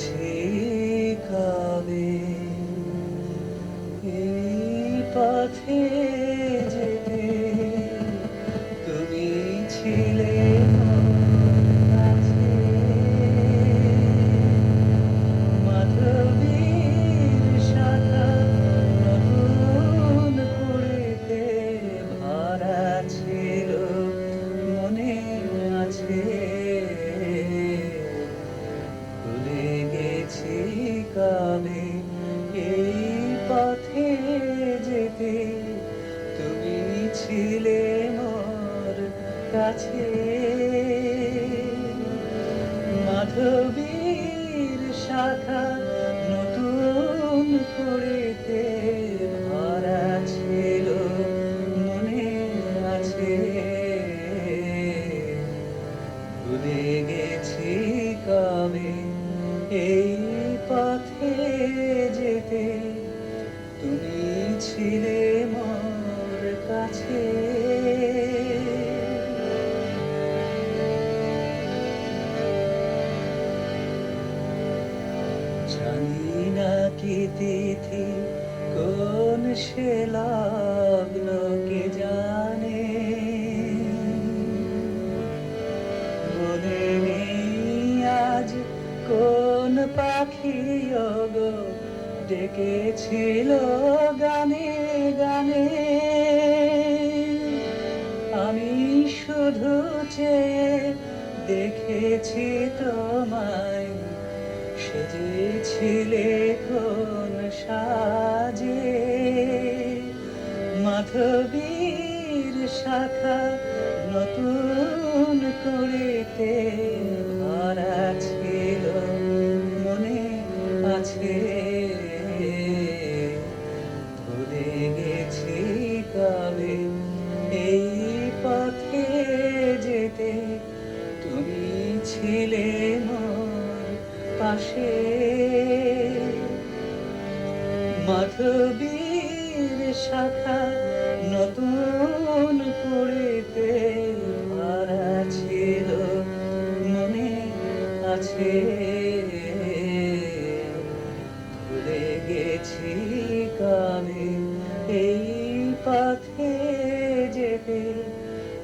গেছি কবে এই পথে যেতে তুমি ছিলে কাছে মাধবীর শাখা নতুন কুড়িতে ভরা ছিল মনে আছে ভুলে গেছি কবে এই পথে যেতে তুমি ছিলে মোর কাছে মাধবীর শাখা নতুন করেতে ভরা ছিল মনে আছে ভুলে গেছি কবে এই পথে যেতে তুমি ছিলে মোর কাছে জানি না কি তিথি কোন সে লগ্ন কে জানে মনে নেই আজ কোন পাখি গো ডেকেছিল গানে গানে আমি শুধু চেয়ে দেখেছি তোমায় সেজেছিলে কোন সাজে মাধবীর শাখা নতুন করেতে ভরা ছিল মনে আছে ভুলে গেছি কবে এই পথে যেতে তুমি ছিলে মোর পাশে মাধবীর শাখা নতুন করেতে ভরা ছিল মনে আছে ভুলে গেছি কবে এই পথে যেতে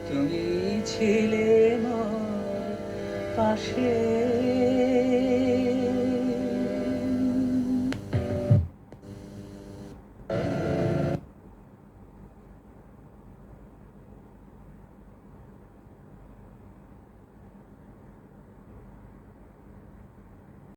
তুমি ছিলে মোর পাশে।